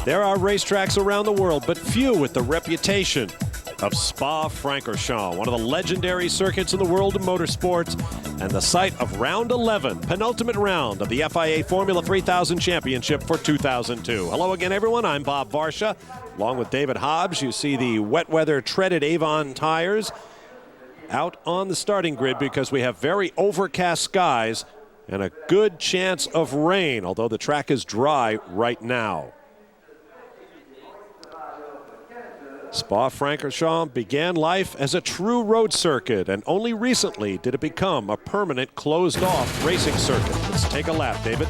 There are racetracks around the world, but few with the reputation of Spa-Francorchamps, one of the legendary circuits in the world of motorsports, and the site of round 11, penultimate round of the FIA Formula 3000 Championship for 2002. Hello again, everyone. I'm Bob Varsha. Along with David Hobbs, you see the wet weather treaded Avon tires out on the starting grid because we have very overcast skies and a good chance of rain, although the track is dry right now. Spa-Francorchamps began life as a true road circuit, and only recently did it become a permanent closed-off racing circuit. Let's take a lap, David.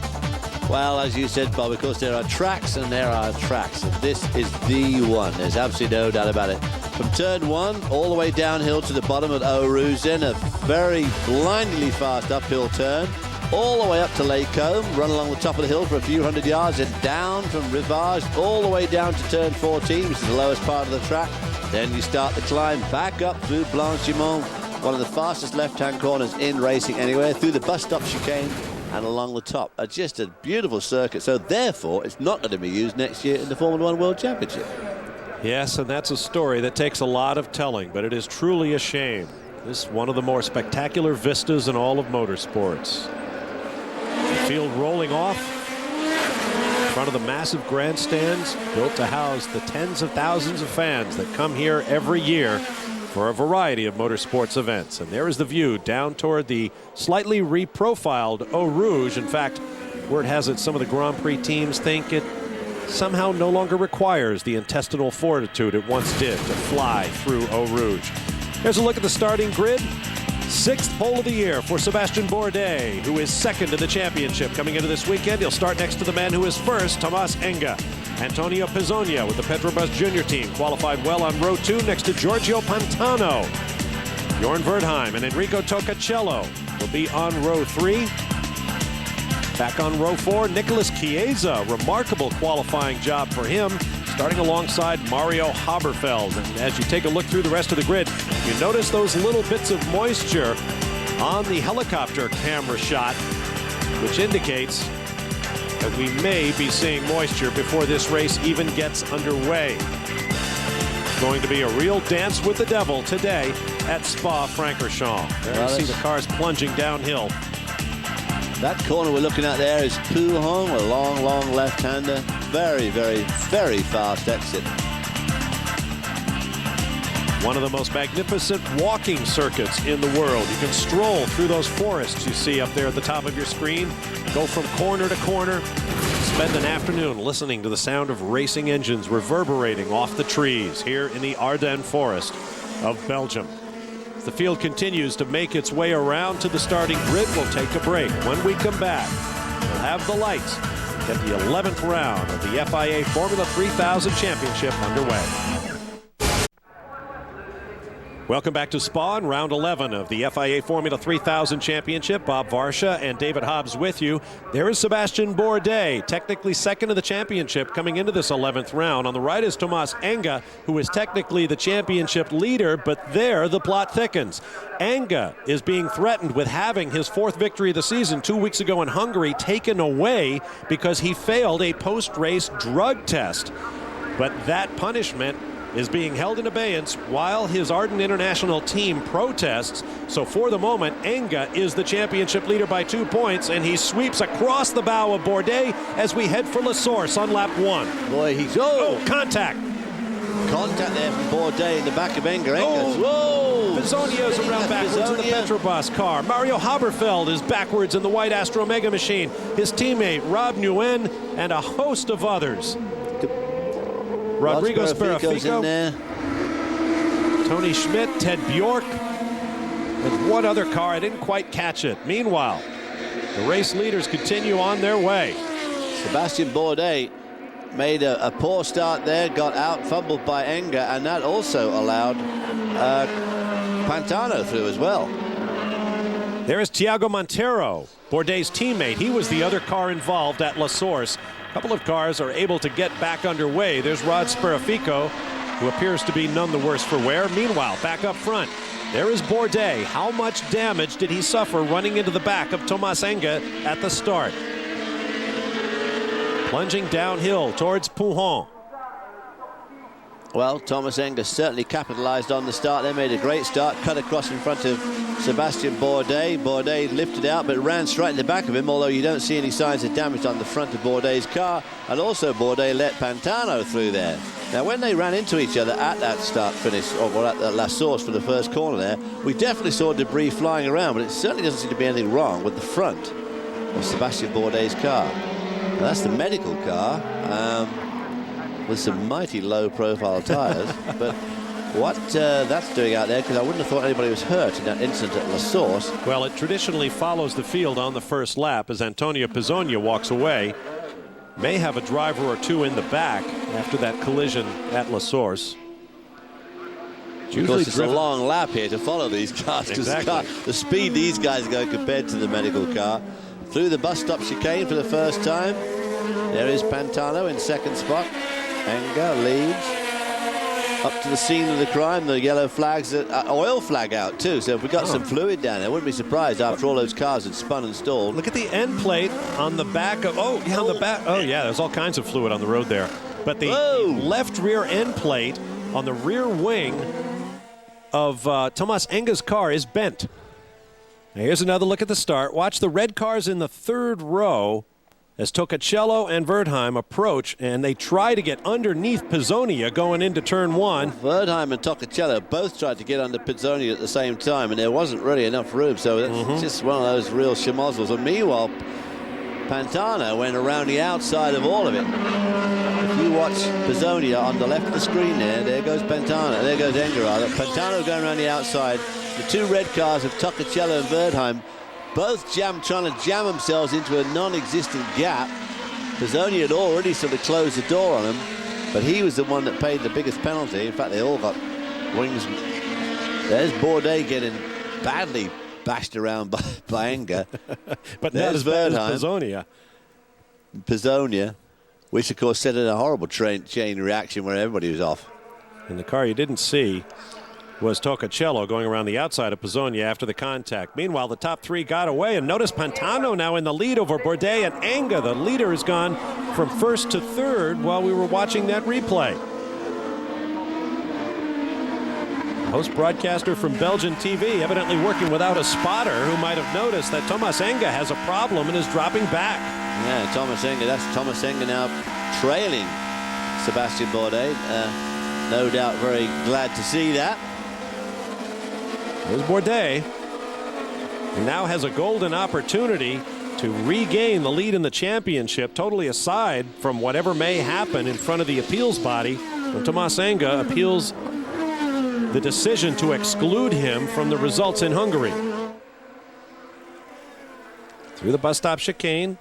Well, as you said, Bob, of course, there are tracks and there are tracks. And this is the one. There's absolutely no doubt about it. From turn one all the way downhill to the bottom of Eau Rouge, then a very blindingly fast uphill turn, all the way up to Lacombe, run along the top of the hill for a few hundred yards, and down from Rivage all the way down to turn 14, which is the lowest part of the track. Then you start the climb back up through Blanchimont, one of the fastest left-hand corners in racing anywhere, through the bus stop chicane and along the top. Just a beautiful circuit, so therefore it's not going to be used next year in the Formula One World Championship. Yes, and that's a story that takes a lot of telling, but it is truly a shame. This is one of the more spectacular vistas in all of motorsports. The field rolling off in front of the massive grandstands built to house the tens of thousands of fans that come here every year for a variety of motorsports events. And there is the view down toward the slightly reprofiled Eau Rouge. In fact, word has it some of the Grand Prix teams think it somehow no longer requires the intestinal fortitude it once did to fly through Eau Rouge. Here's a look at the starting grid. Sixth pole of the year for Sébastien Bourdais, who is second in the championship. Coming into this weekend, he'll start next to the man who is first, Tomás Enga. Antonio Pizzonia with the Petrobras Junior team qualified well on row 2 next to Giorgio Pantano. Bjorn Verdheim and Enrico Toccacello will be on row 3. Back on row 4, Nicolas Chiesa. Remarkable qualifying job for him, starting alongside Mario Haberfeld. And as you take a look through the rest of the grid, you notice those little bits of moisture on the helicopter camera shot, which indicates that we may be seeing moisture before this race even gets underway. It's going to be a real dance with the devil today at Spa-Francorchamps. There you see the cars plunging downhill. That corner we're looking at there is Pouhon, a long, long left-hander. Very, very, very fast exit. One of the most magnificent walking circuits in the world. You can stroll through those forests you see up there at the top of your screen, go from corner to corner, spend an afternoon listening to the sound of racing engines reverberating off the trees here in the Ardennes forest of Belgium. As the field continues to make its way around to the starting grid, we'll take a break. When we come back, we'll have the lights get the 11th round of the FIA Formula 3000 Championship underway. Welcome back to Spa in round 11 of the FIA Formula 3000 Championship. Bob Varsha and David Hobbs with you. There is Sébastien Bourdais, technically second of the championship coming into this 11th round. On the right is Tomás Enga, who is technically the championship leader, but there the plot thickens. Enga is being threatened with having his 4th victory of the season 2 weeks ago in Hungary taken away because he failed a post-race drug test. But that punishment is being held in abeyance while his Arden International team protests. So for the moment, Enga is the championship leader by 2 points, and he sweeps across the bow of Bourdais as we head for La Source on lap 1. Boy, he's... Contact! Contact there from Bourdais in the back of Enga. Pizzonia's around backwards in the Petrobras car. Mario Haberfeld is backwards in the white Astro Mega machine. His teammate, Rob Nguyen, and a host of others. Rodrigo Sperafico in there. Tony Schmidt, Ted Bjork, and one other car. I didn't quite catch it. Meanwhile, the race leaders continue on their way. Sébastien Bourdais made a poor start there, got out, fumbled by Enga, and that also allowed Pantano through as well. There is Thiago Montero, Bourdais' teammate. He was the other car involved at La Source. A couple of cars are able to get back underway. There's Rod Sperafico, who appears to be none the worse for wear. Meanwhile, back up front, there is Bourdais. How much damage did he suffer running into the back of Tomás Enga at the start? Plunging downhill towards Pouhon. Well, Thomas Enger certainly capitalized on the start. They made a great start, cut across in front of Sebastian Bourdais. Bourdais lifted out, but ran straight in the back of him, although you don't see any signs of damage on the front of Bourdais' car. And also Bourdais let Pantano through there. Now, when they ran into each other at that start-finish, or at La Source for the first corner there, we definitely saw debris flying around, but it certainly doesn't seem to be anything wrong with the front of Sebastian Bourdais' car. Now, that's the medical car. With some mighty low-profile tyres, but what that's doing out there, because I wouldn't have thought anybody was hurt in that incident at La Source. Well, it traditionally follows the field on the first lap as Antonio Pizzonia walks away. May have a driver or two in the back after that collision at La Source. Of course, it's a long lap here to follow these cars, because the speed these guys go compared to the medical car. Through the bus stop chicane for the first time. There is Pantano in second spot. Enger leads up to the scene of the crime. The yellow flag's oil flag out too, so if we got some fluid down there, wouldn't be surprised after all those cars had spun and stalled. Look at the end plate on the back of on the back. Oh yeah, there's all kinds of fluid on the road there. But the left rear end plate on the rear wing of Thomas Enger's car is bent. Now here's another look at the start. Watch the red cars in the third row as Tocacello and Wertheim approach, and they try to get underneath Pizzonia going into turn one. Wertheim and Tocacello both tried to get under Pizzonia at the same time, and there wasn't really enough room, so it's just one of those real schmozzles. And meanwhile, Pantano went around the outside of all of it. If you watch Pizzonia on the left of the screen there goes Pantano, there goes Enger. Pantano going around the outside. The two red cars of Tocacello and Wertheim both trying to jam themselves into a non-existent gap. Pizzonia had already sort of closed the door on him, but he was the one that paid the biggest penalty. In fact, they all got wings. There's Bourdais getting badly bashed around by Enger. But not as bad as Pizzonia. Pizzonia, which of course set in a horrible chain reaction where everybody was off. And the car you didn't see was Tocacello going around the outside of Pizzonia after the contact. Meanwhile, the top three got away, and notice Pantano now in the lead over Bourdais and Enger. The leader has gone from first to third while we were watching that replay. Host broadcaster from Belgian TV, evidently working without a spotter, who might have noticed that Thomas Enger has a problem and is dropping back. Yeah, Thomas Enger. That's Thomas Enger now trailing Sebastian Bourdais. No doubt very glad to see that. There's Bourdais, who now has a golden opportunity to regain the lead in the championship, totally aside from whatever may happen in front of the appeals body when Thomas Enger appeals the decision to exclude him from the results in Hungary. Through the bus stop chicane.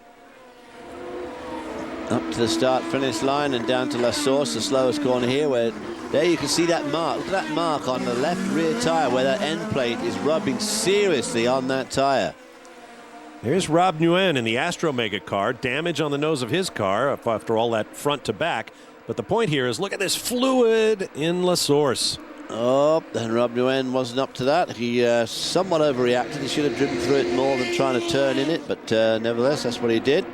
Up to the start-finish line and down to La Source, the slowest corner here, where there you can see that mark. Look at that mark on the left rear tyre where that end plate is rubbing seriously on that tyre. Here's Rob Nguyen in the Astromega car. Damage on the nose of his car after all that front to back. But the point here is look at this fluid in La Source. Oh, and Rob Nguyen wasn't up to that. He somewhat overreacted. He should have driven through it more than trying to turn in it. But nevertheless, that's what he did.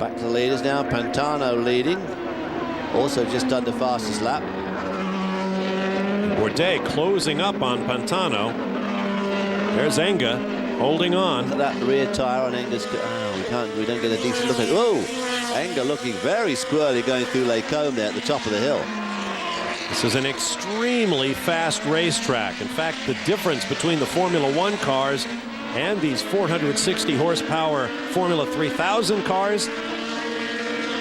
Back to the leaders now. Pantano leading. Also just done the fastest lap. Bourdais closing up on Pantano. There's Enger holding on. Look at that rear tyre on Enger's. Oh, we don't get a decent look at it. Oh, Enger looking very squirrely going through Les Combes there at the top of the hill. This is an extremely fast racetrack. In fact, the difference between the Formula One cars and these 460 horsepower Formula 3000 cars,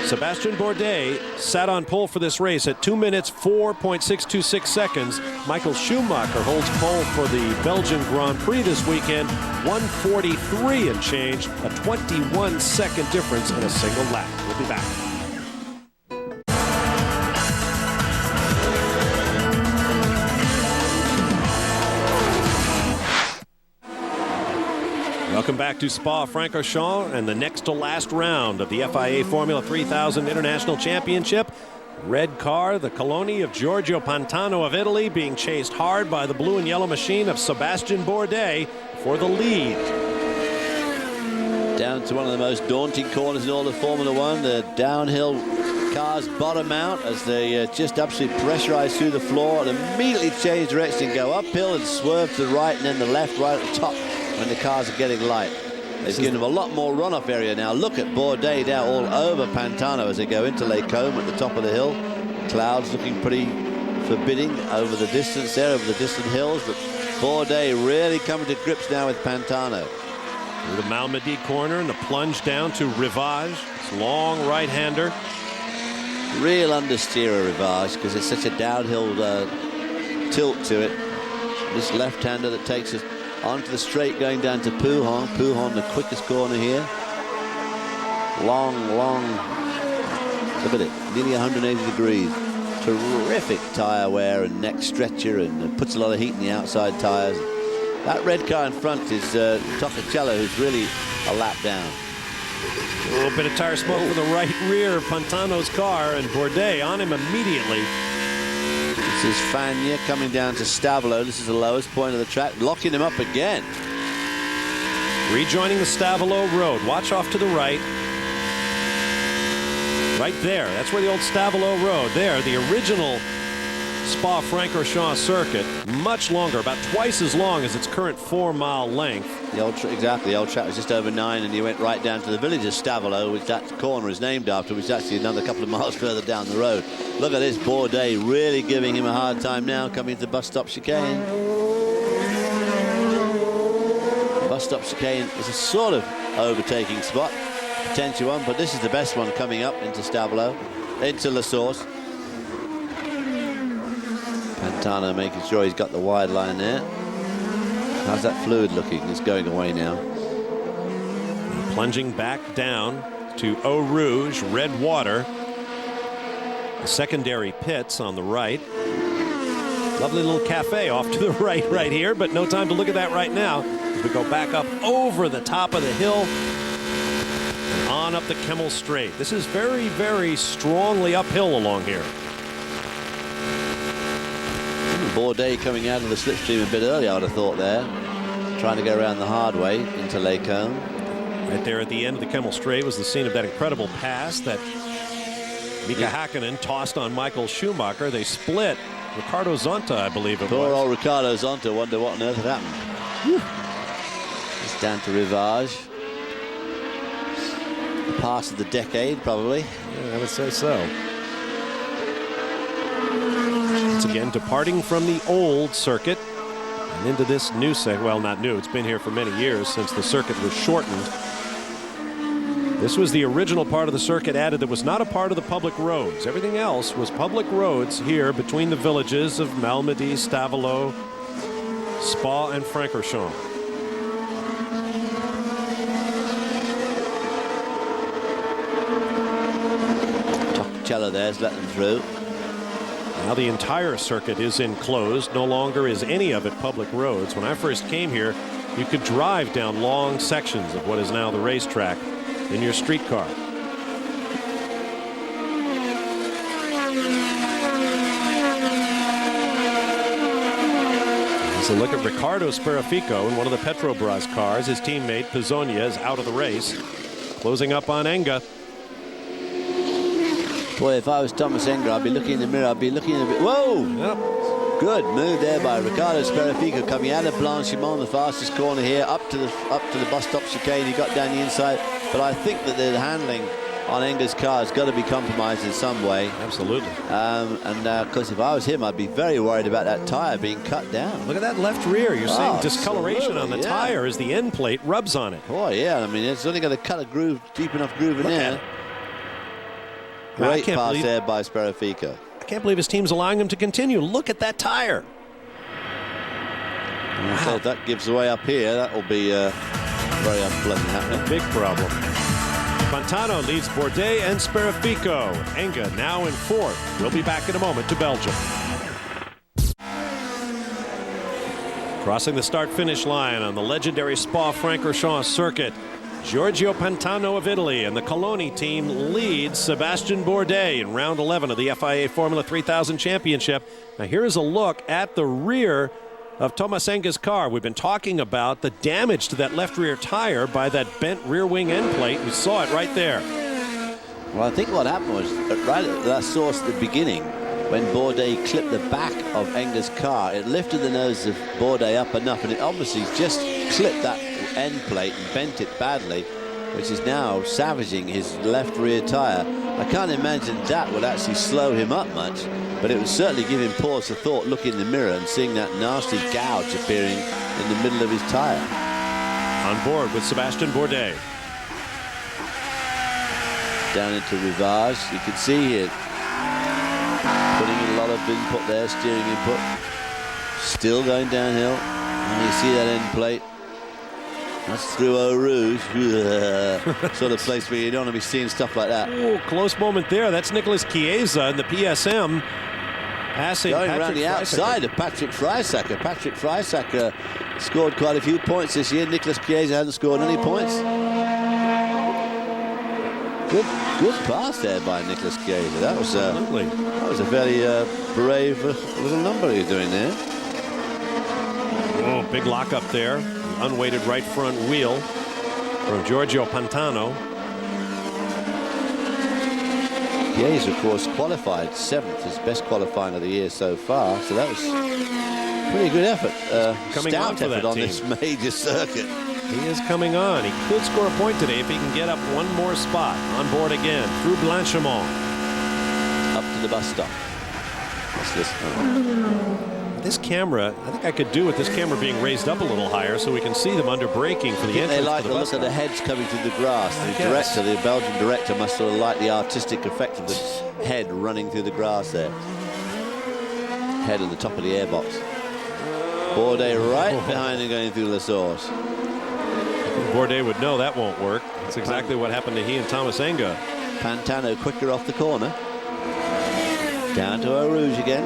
Sebastian Bourdais sat on pole for this race at 2 minutes 4.626 seconds. Michael Schumacher holds pole for the Belgian Grand Prix this weekend, 1:43 and change, a 21-second difference in a single lap. We'll be back. Welcome back to Spa-Francorchamps and the next to last round of the FIA Formula 3000 International Championship. Red car, the Coloni of Giorgio Pantano of Italy, being chased hard by the blue and yellow machine of Sebastian Bourdais for the lead. Down to one of the most daunting corners in all of Formula One. The downhill cars bottom out as they just absolutely pressurize through the floor and immediately change direction and go uphill and swerve to the right and then the left right at the top when the cars are getting light. They've given them a lot more runoff area now. Look at Bourdais now all over Pantano as they go into Lake Combe at the top of the hill. Clouds looking pretty forbidding over the distance there, over the distant hills, but Bourdais really coming to grips now with Pantano. Through the Malmedy corner and the plunge down to Rivage. It's long right-hander. Real understeer Rivage because it's such a downhill tilt to it. This left-hander that takes us onto the straight going down to Pouhon. Pouhon the quickest corner here. Long, look at it, nearly 180 degrees. Terrific tyre wear and neck stretcher, and puts a lot of heat in the outside tyres. That red car in front is Toccacello, who's really a lap down. A little bit of tire smoke for the right rear of Pantano's car, and Bourdais on him immediately. This is Fagna coming down to Stavolo. This is the lowest point of the track, locking him up again. Rejoining the Stavolo Road. Watch off to the right. Right there. That's where the old Stavolo Road. There, the original Spa-Francorchamps circuit. Much longer, about twice as long as its current 4-mile length. Exactly. The old track was just over 9, and you went right down to the village of Stavolo, which that corner is named after, which is actually another couple of miles further down the road. Look at this, Bourdais really giving him a hard time now, coming into the bus stop chicane. Bus stop chicane is a sort of overtaking spot, potential one, but this is the best one coming up into Stavolo, into La Source. Pantano making sure he's got the wide line there. How's that fluid looking? It's going away now. And plunging back down to Eau Rouge, red water. The secondary pits on the right. Lovely little cafe off to the right here, but no time to look at that right now. As we go back up over the top of the hill and on up the Kemmel Straight. This is very, very strongly uphill along here. Bourdais coming out of the slipstream a bit early, I would have thought there. Trying to go around the hard way into Lake Combe. Right there at the end of the Kemmel Straight was the scene of that incredible pass that Mika Hakkinen tossed on Michael Schumacher. They split. Ricardo Zonta, I believe it was. Poor old Ricardo Zonta, wonder what on earth had happened. It's down to Rivage. The pass of the decade, probably. Yeah, I would say so. Once again, departing from the old circuit and into this new circuit. Well, not new. It's been here for many years since the circuit was shortened. This was the original part of the circuit added that was not a part of the public roads. Everything else was public roads here between the villages of Malmedy, Stavolo, Spa, and Francorchamps. Toccacello there's let them through. Now the entire circuit is enclosed. No longer is any of it public roads. When I first came here, you could drive down long sections of what is now the racetrack in your streetcar. So look at Ricardo Sperafico in one of the Petrobras cars. His teammate Pizzonia is out of the race. Closing up on Enga. Boy, if I was Thomas Enga, I'd be looking in the mirror. I'd be looking in the... Whoa! Yep. Good move there by Ricardo Sperafico coming out of Blanchimont, the fastest corner here, up to the bus stop chicane. He got down the inside, but I think that the handling on Enga's car has got to be compromised in some way. Absolutely. Because if I was him, I'd be very worried about that tire being cut down. Look at that left rear. You're seeing discoloration on the tire as the end plate rubs on it. Boy, yeah. I mean, it's only got to cut a groove, deep enough groove in there. Great pass there by Sperafico. I can't believe his team's allowing him to continue. Look at that tire. Wow. So if that gives away up here, that will be very unpleasant happening. Big problem. Pantano leads Bourdais and Sperafico. Enga now in fourth. We'll be back in a moment to Belgium. Crossing the start-finish line on the legendary Spa-Francorchamps circuit, Giorgio Pantano of Italy and the Coloni team leads Sébastien Bourdais in round 11 of the FIA Formula 3000 Championship. Now here is a look at the rear of Thomas Enge's car. We've been talking about the damage to that left rear tire by that bent rear wing end plate. You saw it right there. Well, I think what happened was, right at that source at the beginning, when Bourdais clipped the back of Enge's car, it lifted the nose of Bourdais up enough, and it obviously just clipped that end plate and bent it badly, which is now savaging his left rear tire. I can't imagine that would actually slow him up much, but it would certainly give him pause for thought looking in the mirror and seeing that nasty gouge appearing in the middle of his tire. On board with Sébastien Bourdais. Down into Rivage, you can see it putting in a lot of input there, steering input. Still going downhill. And you see that end plate. That's through Eau Rouge. Sort of place where you don't want to be seeing stuff like that. Ooh, close moment there. That's Nicholas Chiesa in the PSM. Passing going Patrick around the outside of Patrick Freisacker. Patrick Freisacker scored quite a few points this year. Nicholas Chiesa hasn't scored any points. Good pass there by Nicholas Chiesa. That was a very brave little number he's doing there. Oh, big lockup there. Unweighted right front wheel from Giorgio Pantano. Chiesa, of course, qualified 7th, his best qualifying of the year so far. So that was pretty good effort. Stout effort on this major circuit. He is coming on. He could score a point today if he can get up one more spot. On board again through Blanchimont. Up to the bus stop. What's this? This camera, I think I could do with this camera being raised up a little higher so we can see them under braking for the entrance. They like the look of the heads coming through the grass. The director, the Belgian director, must sort of like the artistic effect of the head running through the grass there. Head on the top of the airbox. Bourdais right behind and going through La Source. Bourdais would know that won't work. That's exactly what happened to he and Thomas Enge. Pantano quicker off the corner. Down to Eau Rouge again.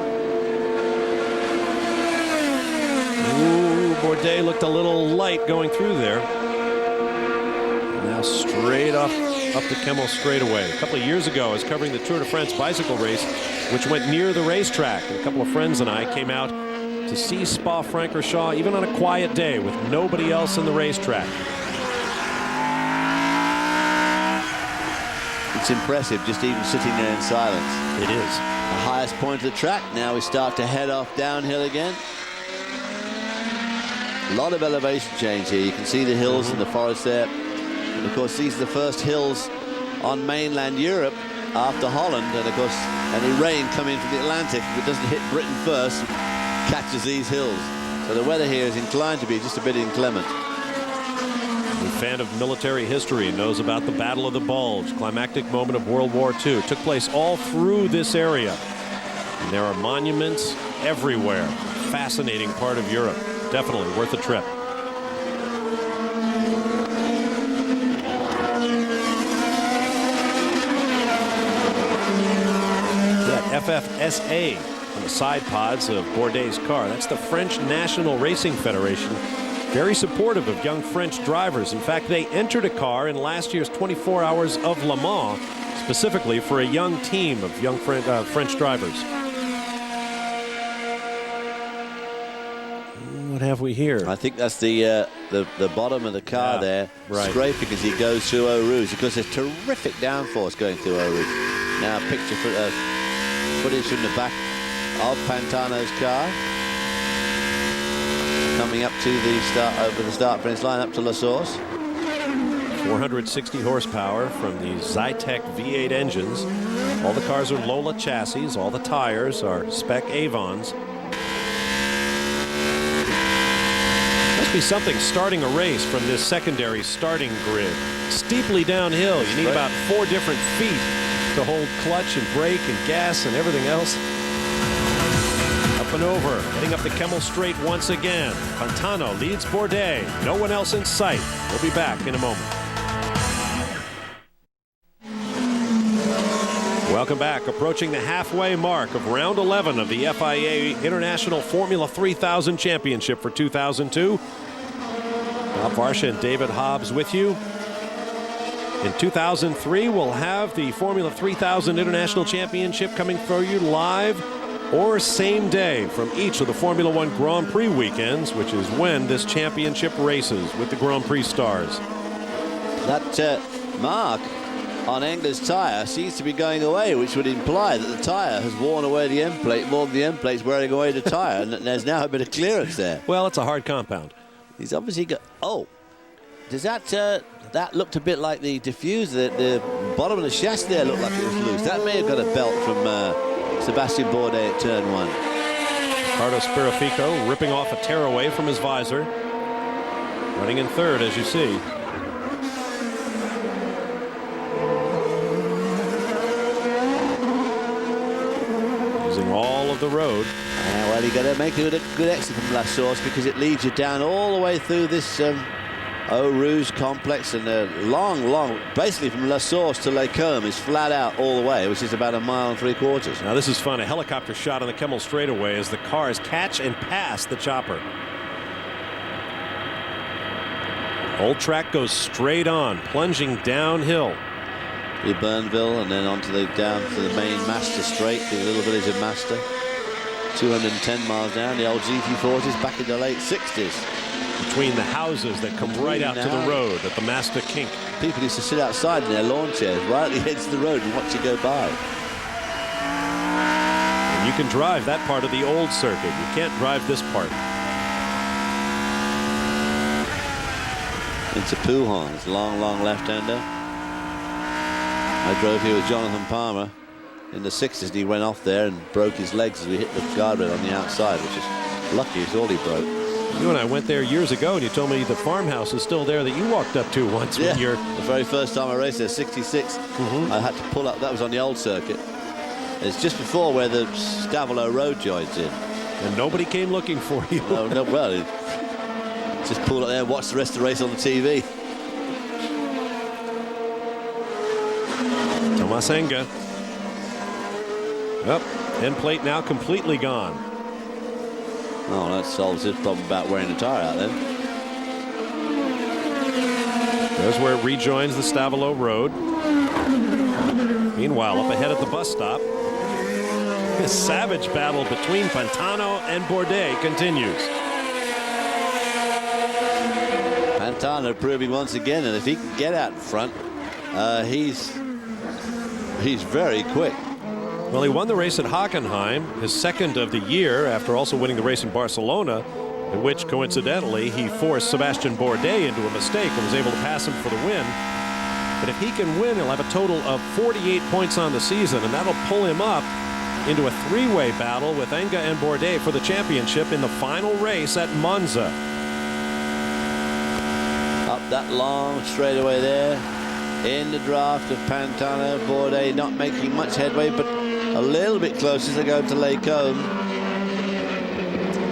Ooh, Bourdais looked a little light going through there. Now straight up to Kemmel straightaway. A couple of years ago, I was covering the Tour de France bicycle race, which went near the racetrack. And a couple of friends and I came out to see Spa-Francorchamps, even on a quiet day with nobody else in the racetrack. It's impressive just even sitting there in silence. It is. The highest point of the track. Now we start to head off downhill again. A lot of elevation change here. You can see the hills and the forest there. And of course, these are the first hills on mainland Europe after Holland. And of course, any rain coming from the Atlantic, if it doesn't hit Britain first, catches these hills. So the weather here is inclined to be just a bit inclement. A fan of military history knows about the Battle of the Bulge, climactic moment of World War II. It took place all through this area. And there are monuments everywhere. Fascinating part of Europe. Definitely worth a trip. That FFSA on the side pods of Bourdais' car. That's the French National Racing Federation. Very supportive of young French drivers. In fact, they entered a car in last year's 24 Hours of Le Mans, specifically for a young team of young French drivers. What have we here? I think that's the bottom of the car there, scraping as he goes through Eau Rouge, because there's terrific downforce going through Eau Rouge. Now picture footage from the back of Pantano's car. Coming up to the start, over the start finish line, up to La Source. 460 horsepower from the Zytec V8 engines. All the cars are Lola chassis. All the tires are spec Avons. Must be something starting a race from this secondary starting grid. Steeply downhill. You need about 4 different feet to hold clutch and brake and gas and everything else. And over, heading up the Kemmel Straight once again. Pantano leads Bourdais. No one else in sight. We'll be back in a moment. Welcome back. Approaching the halfway mark of round 11 of the FIA International Formula 3000 Championship for 2002. Bob Varsha and David Hobbs with you. In 2003, we'll have the Formula 3000 International Championship coming for you live or same day from each of the Formula One Grand Prix weekends, which is when this championship races with the Grand Prix stars. That mark on Enger's tyre seems to be going away, which would imply that the tyre has worn away the end plate more than the end plate's wearing away the tyre, and there's now a bit of clearance there. Well, it's a hard compound. He's obviously got... Oh, does that looked a bit like the diffuser, the bottom of the chassis there looked like it was loose. That may have got a belt from Sebastian Bourdais at turn 1. Ricardo Sperafico ripping off a tearaway from his visor. Running in third, as you see. Using all of the road. Well, you got to make a good exit from La Source because it leads you down all the way through this Eau Rouge complex, and a long, basically from La Source to Les Combes is flat out all the way, which is about 1.75 miles. Now this is fun. A helicopter shot on the Kemmel straightaway as the cars catch and pass the chopper. Old track goes straight on, plunging downhill. Through Burnville and then down to the main Master Straight, the little village of Master. 210 miles down. The old GT40s back in the late 60s. Between the houses that come right out to the road at the Master Kink. People used to sit outside in their lawn chairs right at the edge of the road and watch you go by. And you can drive that part of the old circuit. You can't drive this part. Into Pouhon, long left-hander. I drove here with Jonathan Palmer in the 60s, and he went off there and broke his legs as we hit the guardrail on the outside, which is lucky. It's all he broke. You and I went there years ago, and you told me the farmhouse is still there that you walked up to once. Yeah, when you're... the very first time I raced there, 66. I had to pull up. That was on the old circuit. It's just before where the Stavelot Road joins in. And nobody came looking for you. No, well, just pull up there and watch the rest of the race on the TV. Thomas Enger. Up, end plate now completely gone. Oh, that solves his problem about wearing the tyre out then. There's where it rejoins the Stavelot Road. Meanwhile, up ahead at the bus stop, this savage battle between Pantano and Bourdais continues. Pantano proving once again, and if he can get out in front, he's very quick. Well, he won the race at Hockenheim, his second of the year, after also winning the race in Barcelona, in which, coincidentally, he forced Sebastian Bourdais into a mistake and was able to pass him for the win. But if he can win, he'll have a total of 48 points on the season, and that'll pull him up into a three-way battle with Enga and Bourdais for the championship in the final race at Monza. Up that long straightaway there, in the draft of Pantano. Bourdais not making much headway, but a little bit closer as they go to Les Combes.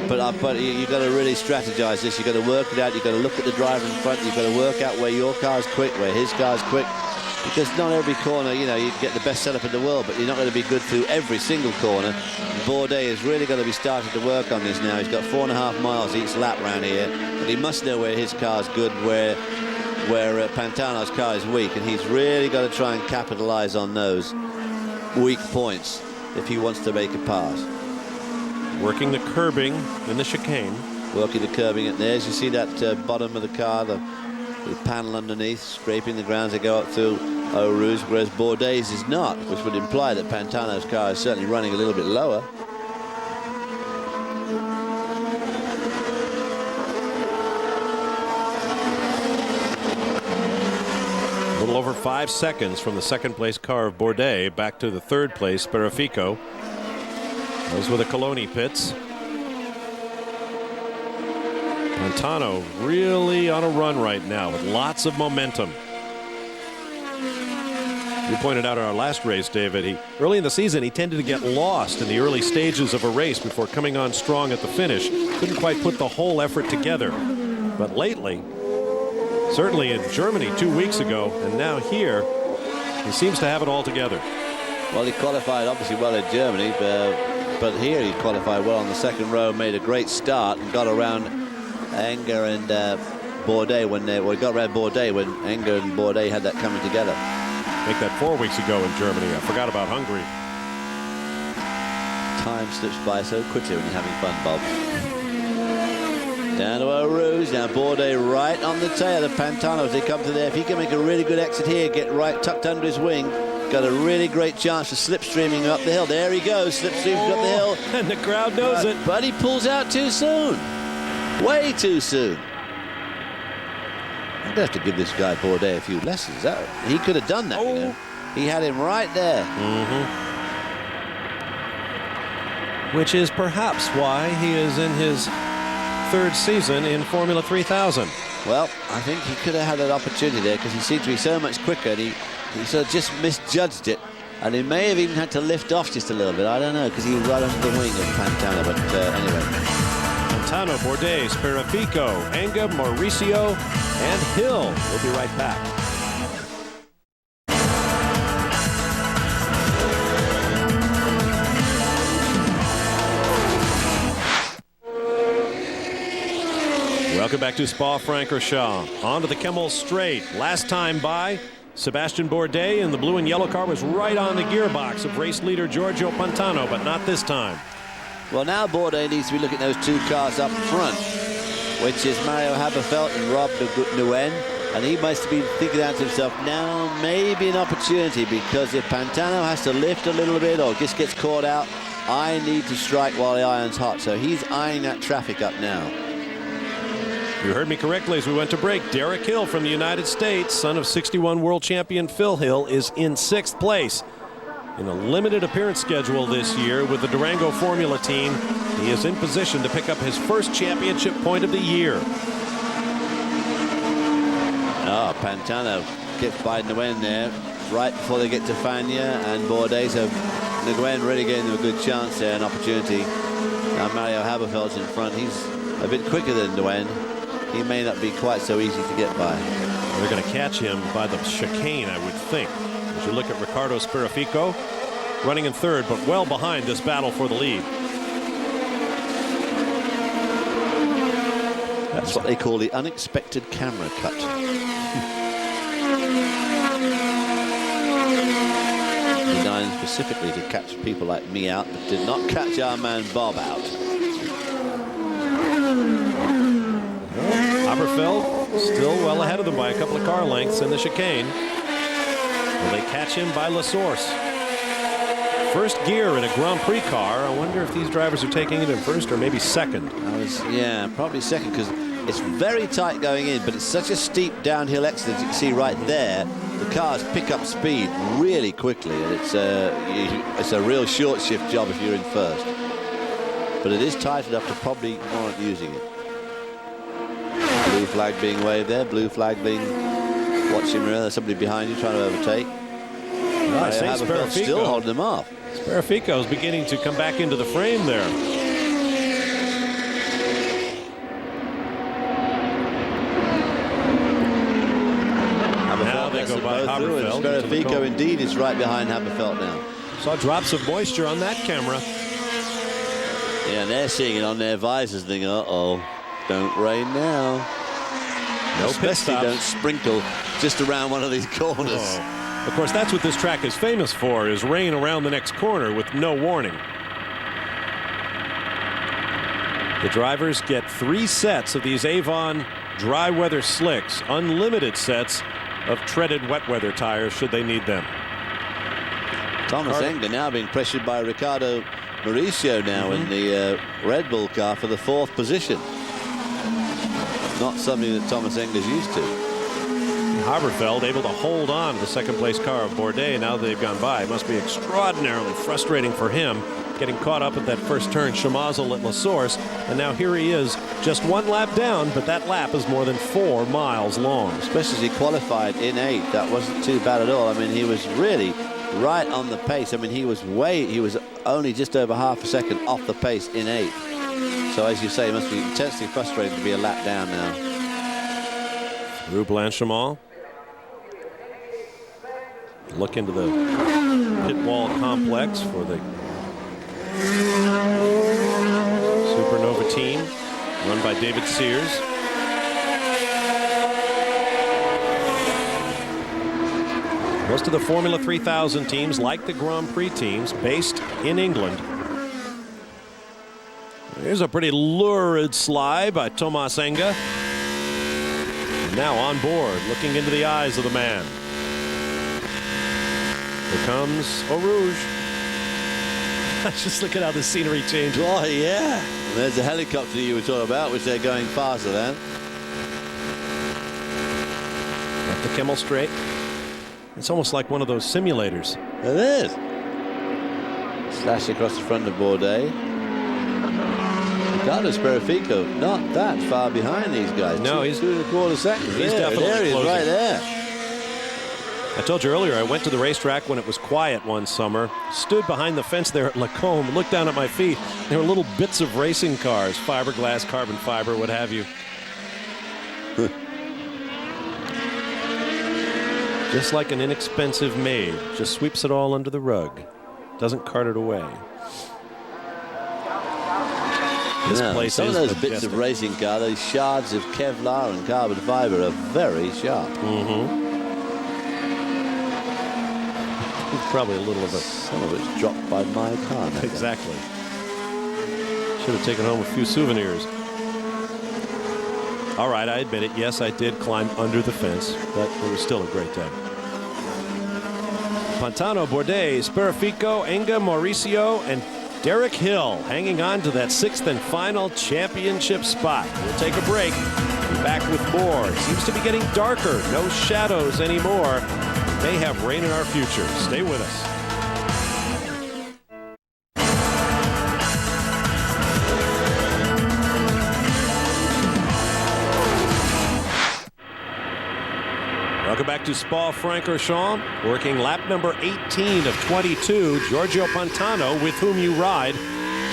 But you've got to really strategize this. You've got to work it out. You've got to look at the driver in front. You've got to work out where your car's quick, where his car's quick. Because not every corner, you know, you get the best setup in the world, but you're not going to be good through every single corner. Bourdais is really going to be starting to work on this now. He's got 4.5 miles each lap round here, but he must know where his car's good, where Pantano's car is weak, and he's really got to try and capitalize on those weak points if he wants to make a pass. Working the curbing in the chicane. Working the curbing at there. As you see that bottom of the car, the panel underneath, scraping the ground as they go up through Eau Rouge, whereas Bourdais is not, which would imply that Pantano's car is certainly running a little bit lower. A little over 5 seconds from the second place car of Bourdais back to the third place Sperafico. Those were the Coloni pits. Pantano really on a run right now with lots of momentum. You pointed out in our last race, David, early in the season he tended to get lost in the early stages of a race before coming on strong at the finish. Couldn't quite put the whole effort together. But lately, certainly in Germany 2 weeks ago and now here, he seems to have it all together. Well, he qualified obviously well in Germany, but here he qualified well on the second row, made a great start and got around Enger and Bourdais he got around Bourdais when Enger and Bourdais had that coming together. Make that 4 weeks ago in Germany. I forgot about Hungary. Time slips by so quickly when you're having fun, Bob. Down to Eau Rouge. Now Bourdais right on the tail of Pantano as they come to there. If he can make a really good exit here, get right tucked under his wing, got a really great chance for slipstreaming up the hill. There he goes, slipstreaming up the hill. And the crowd knows it. But he pulls out too soon. Way too soon. I'm going to have to give this guy Bourdais a few lessons. He could have done that. You know? He had him right there. Which is perhaps why he is in his third season in Formula 3000. Well, I think he could have had an opportunity there because he seemed to be so much quicker, and he sort of just misjudged it, and he may have even had to lift off just a little bit. I don't know, because he was right under the wing of Pantano, but anyway. Pantano, Bourdais, Sperafico, Enga, Mauricio, and Hill. We'll be right back. Welcome back to Spa-Francorchamps. On to the Kemmel Straight. Last time by, Sebastian Bourdais in the blue and yellow car was right on the gearbox of race leader Giorgio Pantano, but not this time. Well, now Bourdais needs to be looking at those two cars up front, which is Mario Haberfeld and Rob Nguyen, and he must be thinking out to himself, now maybe an opportunity, because if Pantano has to lift a little bit or just gets caught out, I need to strike while the iron's hot. So he's eyeing that traffic up now. You heard me correctly as we went to break. Derek Hill from the United States, son of 61 world champion Phil Hill, is in 6th place. In a limited appearance schedule this year with the Durango Formula team, he is in position to pick up his first championship point of the year. Oh, Pantano gets by Nguyen there right before they get to Fagna and Bourdais. So Nguyen really gave them a good chance there, an opportunity. Now Mario Haberfeld's in front. He's a bit quicker than Nguyen. He may not be quite so easy to get by. They're going to catch him by the chicane, I would think. As you look at Ricardo Sperafico, running in 3rd, but well behind this battle for the lead. That's what they call the unexpected camera cut. Designed specifically to catch people like me out, but did not catch our man Bob out. Haberfeld still well ahead of them by a couple of car lengths in the chicane. Will they catch him by La Source? First gear in a Grand Prix car. I wonder if these drivers are taking it in first or maybe second. Yeah, probably second, because it's very tight going in, but it's such a steep downhill exit, as you can see right there. The cars pick up speed really quickly, and it's a real short shift job if you're in first. But it is tight enough to probably warrant using it. Blue flag being waved there, blue flag being watching mirror. There's somebody behind you trying to overtake. I say Sperafico still holding them off. Sperafico is beginning to come back into the frame there. Now they go by Haberfeld. Sperafico indeed is right behind Haberfeld now. Saw drops of moisture on that camera. Yeah, and they're seeing it on their visors, thinking, uh-oh, don't rain now. No pit Especially stops. don't sprinkle just around one of these corners. Oh. Of course, that's what this track is famous for, is rain around the next corner with no warning. The drivers get 3 sets of these Avon dry weather slicks, unlimited sets of treaded wet weather tires should they need them. Thomas Engler now being pressured by Ricardo Mauricio now in the Red Bull car for the 4th position. Not something that Thomas Engler's used to. Haberfeld able to hold on to the 2nd place car of Bourdais now that they've gone by. It must be extraordinarily frustrating for him, getting caught up at that first turn, Chamazel at La Source, and now here he is, just 1 lap down, but that lap is more than 4 miles long. Especially as he qualified in 8th, that wasn't too bad at all. I mean, he was really right on the pace. I mean, he was only just over half a second off the pace in 8th. So as you say, it must be intensely frustrating to be a lap down now. Through Blanchimont. Look into the pit wall complex for the Supernova team, run by David Sears. Most of the Formula 3000 teams, like the Grand Prix teams, based in England, Here's a pretty lurid slide by Tomas Enga. And now on board, looking into the eyes of the man. Here comes Eau Rouge. Just look at how the scenery changes. Oh, yeah. And there's the helicopter you were talking about, which they're going faster than. Up the Kimmel Straight. It's almost like one of those simulators. It is. Slash across the front of Bourdais. Ricardo Speraffico not that far behind these guys. No, he's 2 1/4 seconds. He's definitely there he is, closing. right there. I told you earlier, I went to the racetrack when it was quiet one summer, stood behind the fence there at Lacombe, looked down at my feet. There were little bits of racing cars, fiberglass, carbon fiber, what have you. Just like an inexpensive maid, just sweeps it all under the rug, doesn't cart it away. This place some is of those majestic. bits of racing car, those shards of Kevlar and carbon fiber are very sharp. Probably a little of it. Some of it's dropped by my car. Exactly. Should have taken home a few souvenirs. All right, I admit it. Yes, I did climb under the fence, but it was still a great day. Pantano, Bourdais, Speraffico, Enga, Mauricio, and Derek Hill hanging on to that 6th and final championship spot. We'll take a break. Be back with more. Seems to be getting darker. No shadows anymore. May have rain in our future. Stay with us. Welcome back to Spa-Francorchamps, working lap number 18 of 22. Giorgio Pantano, with whom you ride,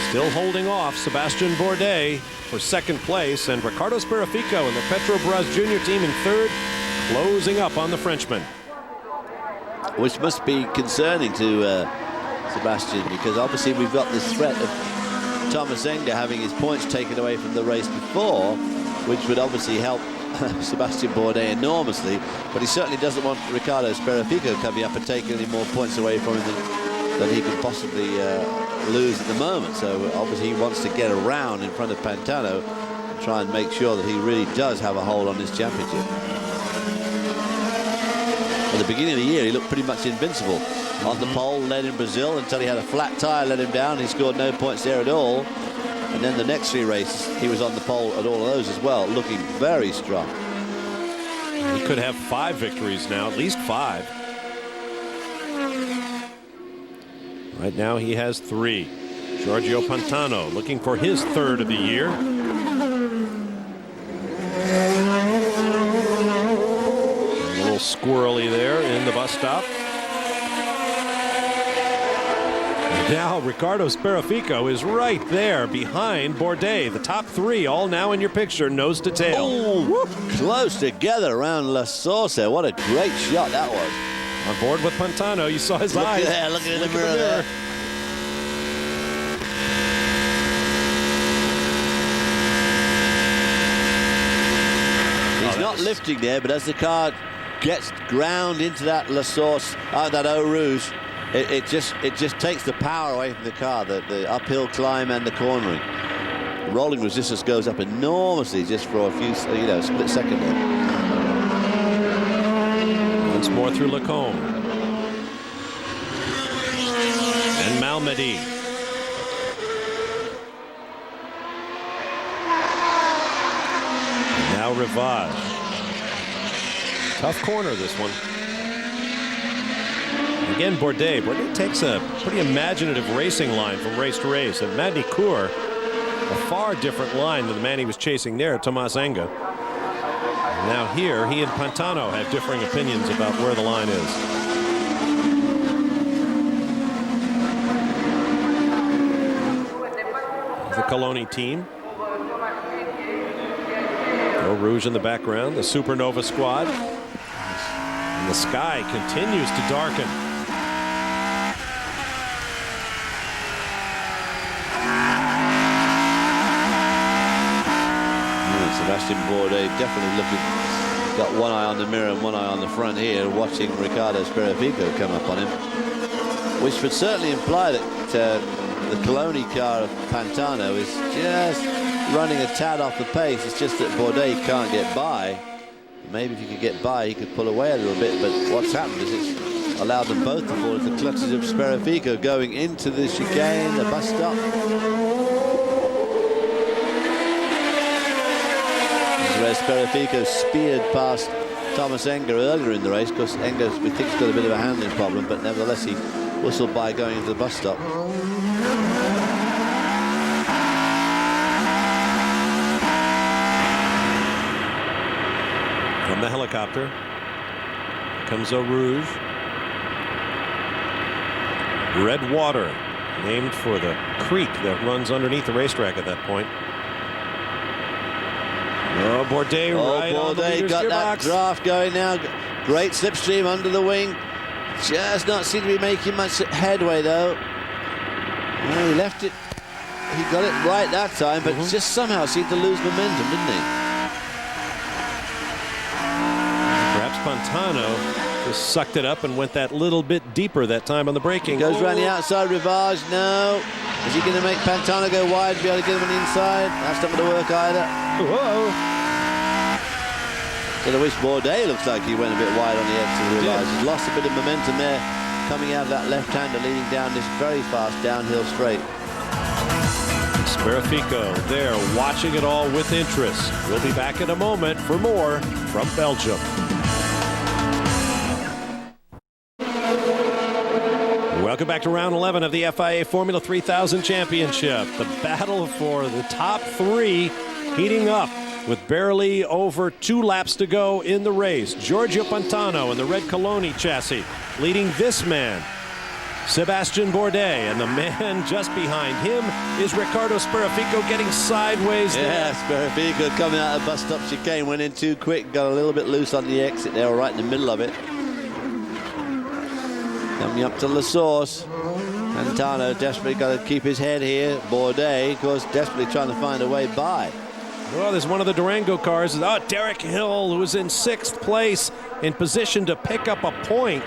still holding off Sébastien Bourdais for 2nd place, and Ricardo Speraffico and the Petrobras Junior team in 3rd, closing up on the Frenchman. Which must be concerning to Sebastian, because obviously we've got this threat of Thomas Enga having his points taken away from the race before, which would obviously help Sébastien Bourdais enormously, but he certainly doesn't want Ricardo Speraffico coming up and taking any more points away from him than he could possibly lose at the moment. So obviously he wants to get around in front of Pantano and try and make sure that he really does have a hold on this championship. At the beginning of the year, he looked pretty much invincible. On the pole, led in Brazil until he had a flat tire, let him down. He scored no points there at all. And then the next 3 races, he was on the pole at all of those as well, looking very strong. He could have 5 victories now, at least 5. Right now he has 3. Giorgio Pantano looking for his 3rd of the year. A little squirrely there in the bus stop. Now Ricardo Speraffico is right there behind Bourdais. The top 3 all now in your picture, nose to tail. Oh, close together around La Source. What a great shot that was. On board with Pantano, you saw his eyes. Look at the mirror there. He's not lifting there, but as the car gets ground into that La Source, that Eau Rouge, it just takes the power away from the car, the uphill climb and the cornering. The rolling resistance goes up enormously just for a few, split second there. Once more through Lacombe. And Malmedy. Now Rivage. Tough corner, this one. Again, Bourdais. Bourdais takes a pretty imaginative racing line from race to race. And Magny-Cours, a far different line than the man he was chasing there, Tomas Enga. Now here, he and Pantano have differing opinions about where the line is. The Coloni team. Eau Rouge in the background, the Supernova squad. And the sky continues to darken. Sébastien Bourdais definitely looking, got one eye on the mirror and one eye on the front here, watching Ricardo Speraffico come up on him, which would certainly imply that the Coloni car of Pantano is just running a tad off the pace. It's just that Bourdais can't get by. Maybe if he could get by, he could pull away a little bit, but what's happened is it's allowed them both to fall into the clutches of Speraffico going into the chicane, the bus stop. This is where Speraffico speared past Thomas Enger earlier in the race, because Enger, we think, has got a bit of a handling problem, but nevertheless he whistled by going into the bus stop. From the helicopter comes Eau Rouge. Red water, named for the creek that runs underneath the racetrack at that point. Oh, Bourdais right on the leader's got gearbox. That draft going now. Great slipstream under the wing. Just not seem to be making much headway though. Well, he left it. He got it right that time, but just somehow seemed to lose momentum, didn't he? Perhaps Pantano just sucked it up and went that little bit deeper that time on the braking. Goes around the outside, Rivage. No. Is he going to make Pantano go wide to be able to get him on the inside? That's not going to work either. Whoa. So I wish Bourdais looks like he went a bit wide on the edge of the Rivage. He's lost a bit of momentum there, coming out of that left-hander, leading down this very fast downhill straight. Speraffico there, watching it all with interest. We'll be back in a moment for more from Belgium. Welcome back to round 11 of the FIA Formula 3000 Championship. The battle for the top three heating up with barely over 2 laps to go in the race. Giorgio Pantano in the red Coloni chassis leading this man, Sebastian Bourdais, and the man just behind him is Riccardo Speraffico getting sideways there. Yeah, Speraffico coming out of the bus stop chicane, went in too quick, got a little bit loose on the exit there, right in the middle of it. Coming up to La Source. Pantano desperately got to keep his head here. Bourdais, of course, desperately trying to find a way by. Well, there's one of the Durango cars. Oh, Derek Hill, who was in 6th place, in position to pick up a point.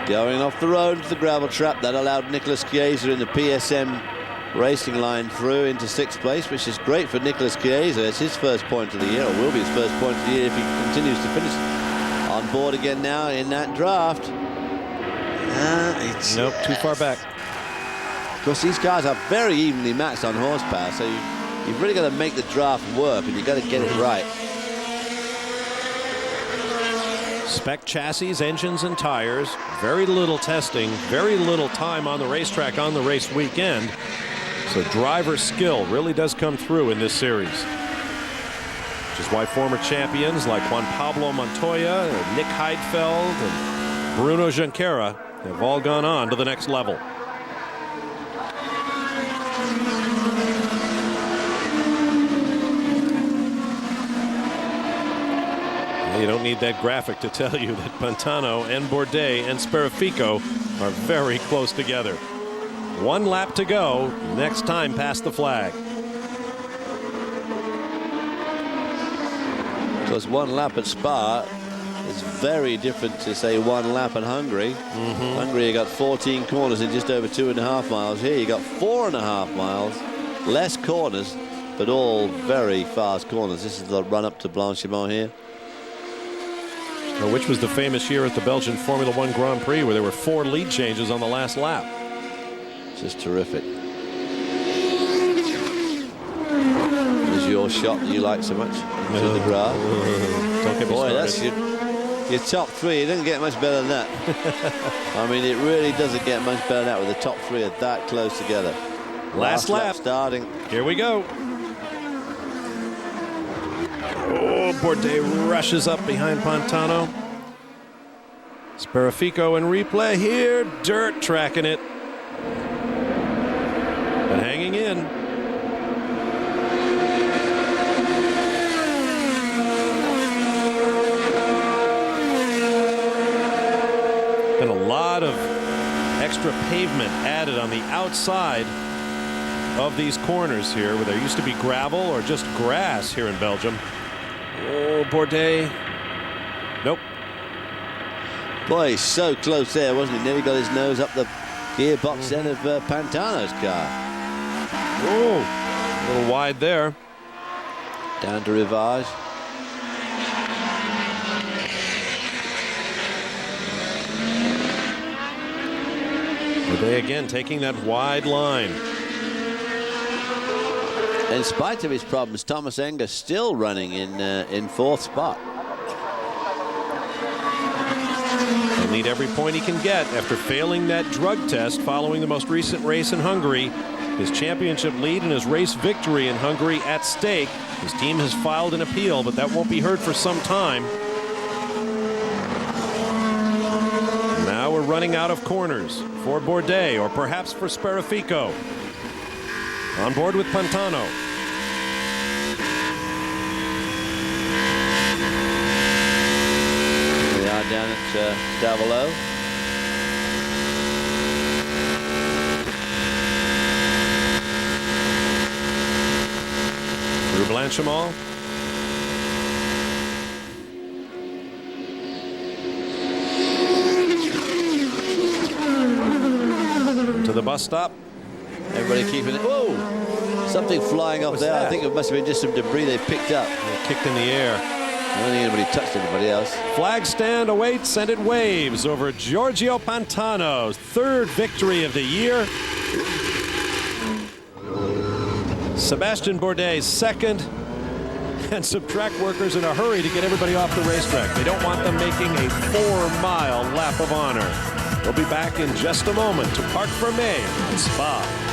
Going off the road into the gravel trap. That allowed Nicholas Chiesa in the PSM racing line through into 6th place, which is great for Nicholas Chiesa. It's his first point of the year, or will be his first point of the year if he continues to finish on board again now in that draft. Nope, too far back. Of course, these cars are very evenly matched on horsepower, so you've really got to make the draft work, and you've got to get it right. Spec chassis, engines, and tires. Very little testing, very little time on the racetrack on the race weekend. So driver skill really does come through in this series. Which is why former champions like Juan Pablo Montoya, and Nick Heidfeld, and Bruno Junqueira have all gone on to the next level. You don't need that graphic to tell you that Pantano and Bourdais and Speraffico are very close together. 1 lap to go. Next time past the flag. Because 1 lap at Spa is very different to, say, 1 lap at Hungary. Hungary, you got 14 corners in just over 2.5 miles. Here you got 4.5 miles, less corners, but all very fast corners. This is the run up to Blanchimont here. Which was the famous year at the Belgian Formula 1 Grand Prix where there were 4 lead changes on the last lap. Just terrific. Is your shot that you like so much? To the graph. Don't get me Boy, started. that's your top 3. It doesn't get much better than that. I mean, it really doesn't get much better than that with the top 3 are that close together. Last lap starting. Here we go. Oh, Bourdais rushes up behind Pantano. Speraffico in replay here. Dirt tracking it. But hanging in. Been a lot of extra pavement added on the outside of these corners here where there used to be gravel or just grass here in Belgium. Oh, Bourdais. Nope. Boy, he's so close there, wasn't he? Nearly got his nose up the gearbox then of Pantano's car. Oh, a little wide there. Down to Rivage. They again taking that wide line. In spite of his problems, Thomas Enger still running in fourth spot. He'll need every point he can get after failing that drug test following the most recent race in Hungary. His championship lead and his race victory in Hungary at stake. His team has filed an appeal, but that won't be heard for some time. Now we're running out of corners for Bourdais, or perhaps for Sparaffico. On board with Pantano. We are down at Davolo. Through Blanchimont. To the bus stop. Everybody keeping it. Whoa! Something flying up there. that? I think it must have been just some debris they picked up. Kicked in the air. I don't think anybody touched anybody else. Flag stand awaits and it waves over Giorgio Pantano's third victory of the year. Sebastian Bourdais second. And some track workers in a hurry to get everybody off the racetrack. They don't want them making a 4-mile lap of honor. We'll be back in just a moment to Parc Fermé in Spa.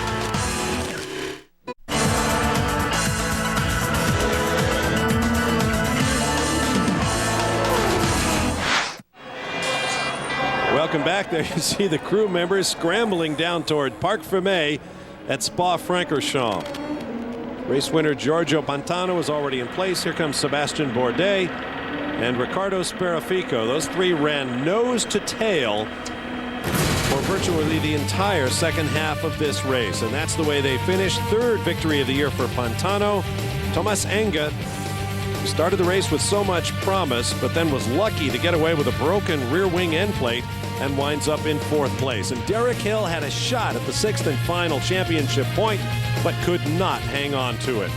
Welcome back. There you see the crew members scrambling down toward Parc Fermé at Spa-Francorchamps. Race winner Giorgio Pantano is already in place. Here comes Sebastian Bourdais and Riccardo Sparaffico. Those three ran nose to tail for virtually the entire second half of this race. And that's the way they finished. Third victory of the year for Pantano. Thomas Enger started the race with so much promise, but then was lucky to get away with a broken rear wing end plate and winds up in fourth place. And Derek Hill had a shot at the sixth and final championship point, but could not hang on to it.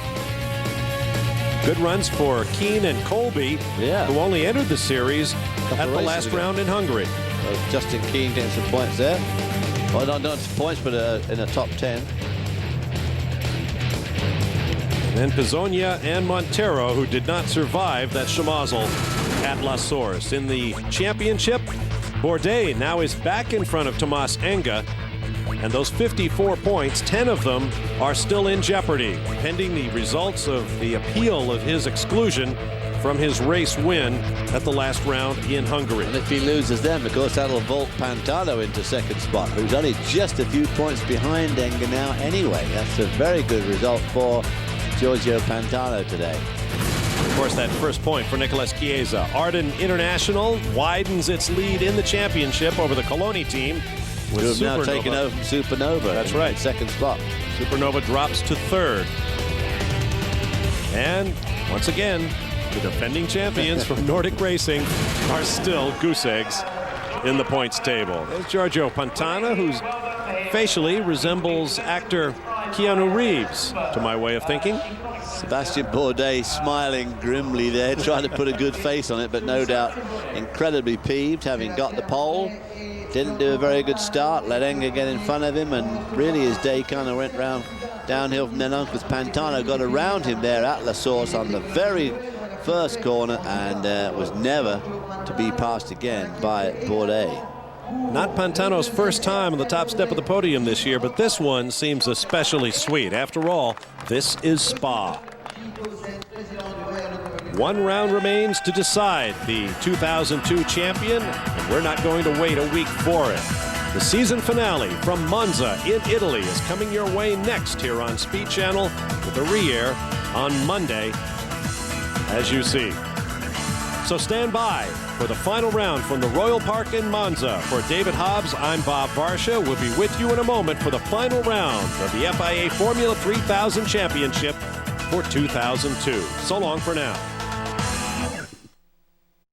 Good runs for Keane and Colby, who only entered the series at the last round in Hungary. Justin Keane getting some points there. Well, not points, but in the top 10. And then Pizzonia and Montero, who did not survive that schmozzle at La Source. In the championship, Bourdais now is back in front of Thomas Enger. And those 54 points, 10 of them are still in jeopardy, pending the results of the appeal of his exclusion from his race win at the last round in Hungary. And if he loses them, of course, that'll vault Pantano into second spot, who's only just a few points behind Enger now anyway. That's a very good result for Giorgio Pantano today. Of course, that first point for Nicolas Chiesa. Arden International widens its lead in the championship over the Coloni team. Who have now taken over from Supernova. That's right. Second spot. Supernova drops to third. And once again, the defending champions from Nordic Racing are still goose eggs in the points table. There's Giorgio Pantano, who facially resembles actor Keanu Reeves, to my way of thinking. Sebastian Bourdais smiling grimly there, trying to put a good face on it, but no doubt incredibly peeved, having got the pole. Didn't do a very good start, let Enger get in front of him, and really his day kind of went round downhill from then on, because Pantano got around him there at La Source on the very first corner and was never to be passed again by Bourdais. Not Pantano's first time on the top step of the podium this year, but this one seems especially sweet. After all, this is Spa. One round remains to decide the 2002 champion, and we're not going to wait a week for it. The season finale from Monza in Italy is coming your way next here on Speed Channel, with a re-air on Monday, as you see. So stand by for the final round from the Royal Park in Monza. For David Hobbs, I'm Bob Varsha. We'll be with you in a moment for the final round of the FIA Formula 3000 Championship for 2002. So long for now.